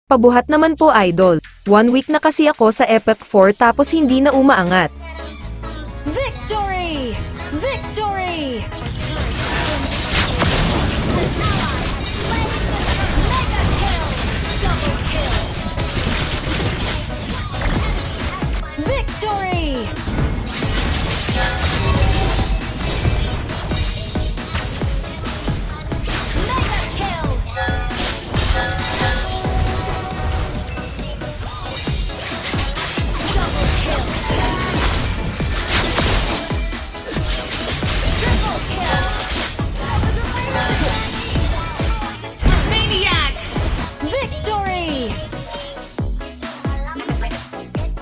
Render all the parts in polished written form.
Pabuhat naman po idol. 1 week na kasi ako sa Epic 4 tapos hindi na umaangat. Victory! Victory! Victory! Maniac! Victory!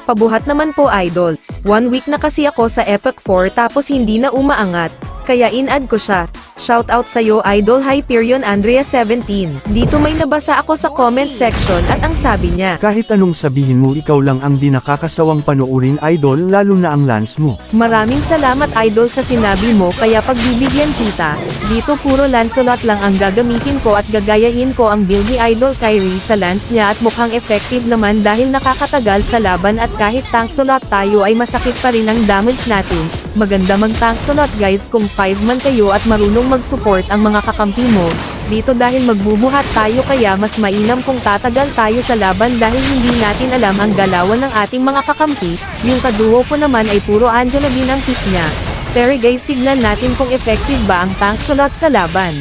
Pabuhat naman po idol. 1 week na kasi ako sa Epic 4 tapos hindi na umaangat. Kaya in-add ko siya. Shoutout sa'yo idol Hyperion Andrea 17. Dito may nabasa ako sa comment section at ang sabi niya. Kahit anong sabihin mo ikaw lang ang di nakakasawang panoorin idol lalo na ang Lance mo. Maraming salamat idol sa sinabi mo kaya pagbibigyan kita. Dito puro Lancelot lang ang gagamitin ko at gagayahin ko ang build ni Idol Kyrie sa Lance niya at mukhang effective naman dahil nakakatagal sa laban at kahit tanksolot tayo ay masakit pa rin ang damage natin. Maganda mag tanksolot guys kung 5 man kayo at marunong mag-support ang mga kakampi mo. Dito dahil magbubuhat tayo kaya mas mainam kung tatagal tayo sa laban dahil hindi natin alam ang galawan ng ating mga kakampi. Yung kaduo po naman ay puro Angela din ang pick niya. Pero guys tignan natin kung effective ba ang tanksolot sa laban.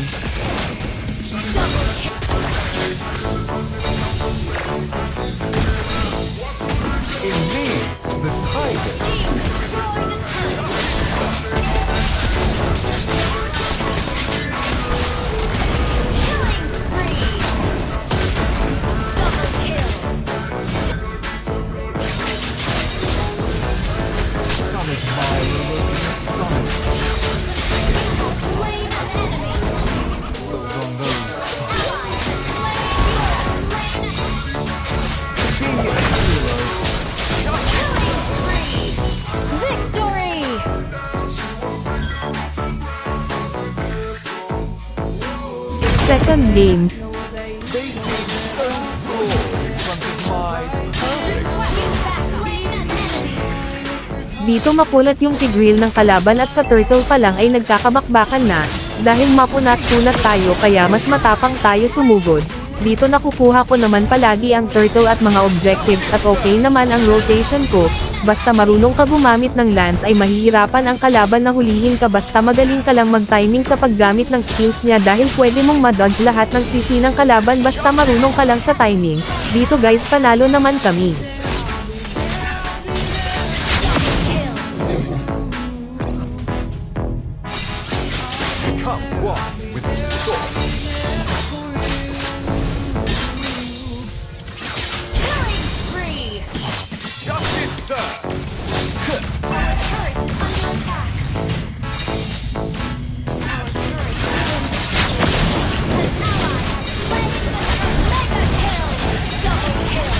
In me, the tiger. Summit my summit. Looked on those. Be a hero. Victory! Second game. They seem so flawed in front of my perfect. Dito makulat yung Tigreal ng kalaban at sa turtle pa lang ay nagkakamakbakan na, dahil mapunat-punat tayo kaya mas matapang tayo sumugod. Dito nakukuha ko naman palagi ang turtle at mga objectives at okay naman ang rotation ko, basta marunong ka gumamit ng lance ay mahihirapan ang kalaban na hulihin ka basta magaling ka lang mag-timing sa paggamit ng skills niya dahil pwede mong ma-dodge lahat ng sisi ng kalaban basta marunong ka lang sa timing. Dito guys panalo naman kami. Come one with the sword. Killing spree! Justice served. Our turret is under attack. Our turret has been destroyed. An ally has slain. Mega kill! Double kill!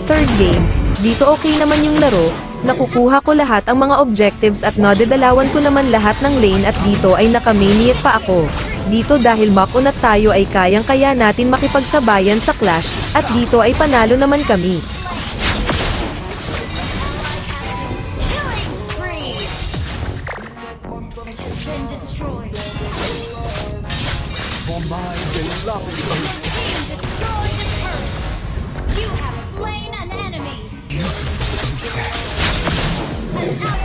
Third game, dito okay naman yung laro, nakukuha ko lahat ang mga objectives at nadadalawan ko naman lahat ng lane at dito ay naka-mainit pa ako. Dito dahil makunat tayo ay kayang-kaya natin makipagsabayan sa clash, at dito ay panalo naman kami. Killing spree. It has been destroyed. For my beloved host. Team destroyed a turret. You have slain an enemy. An ally.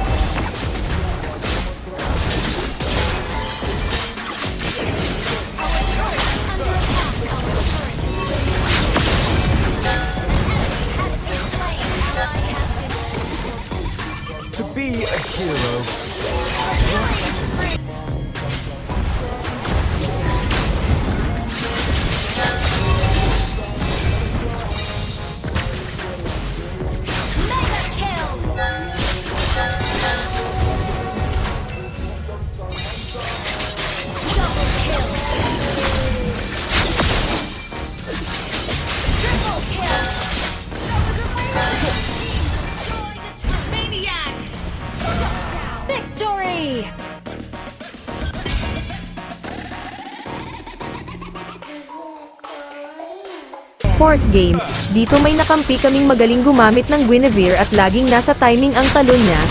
Our turret is under attack. Our turret has been slain. Ally has been To be a hero. killing spree. Mega kill. Double kill. Triple kill. Maniac. Shut down. Victory. Fourth game, dito may nakampi kaming magaling gumamit ng Guinevere at laging nasa timing ang talon niya.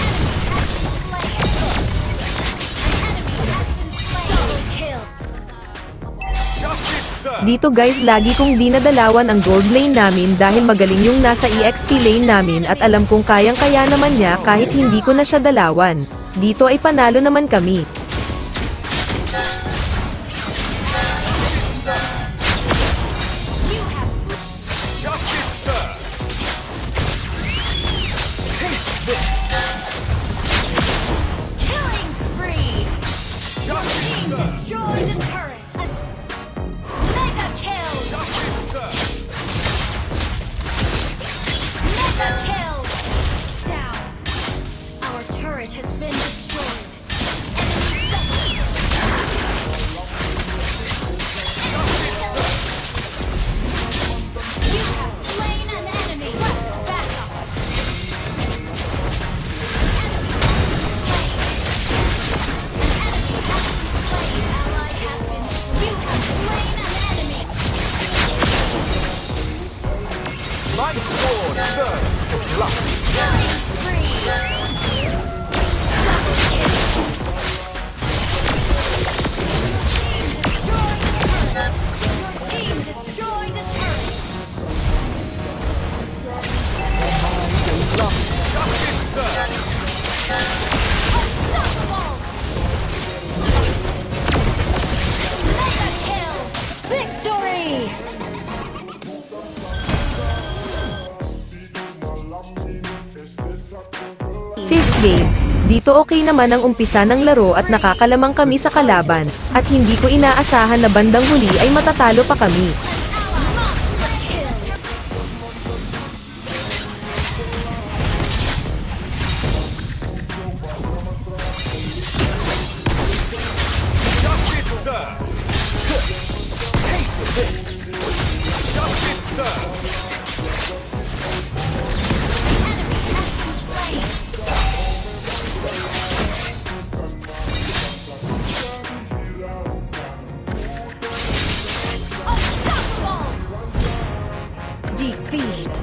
Double kill. Justice, sir. Dito guys lagi kong dinadalawan ang gold lane namin dahil magaling yung nasa EXP lane namin at alam kong kayang-kaya naman niya kahit hindi ko na siya dalawan. Dito ay panalo naman kami. You have Justice, sir. Taste this. killing spree. Justice, Team sir. destroyed a turret. Mega kill. Justice, sir. Mega kill. Down. Our turret has been destroyed. Enemy double kill. You have slain an enemy. Quest backup. An enemy has been slain. Ally has been. You have slain an enemy. My sword thirsts for blood. Killing spree. Double kill. Team destroyed a turret. Your team destroyed a turret. Justice, sir. Unstoppable. Mega kill. Victory. Fifth game, dito okay naman ang umpisa ng laro at nakakalamang kami sa kalaban, at hindi ko inaasahan na bandang huli ay matatalo pa kami. Monster kill. Justice, sir. Taste this. Justice, sir. Enemy has been slain. Unstoppable. Defeat.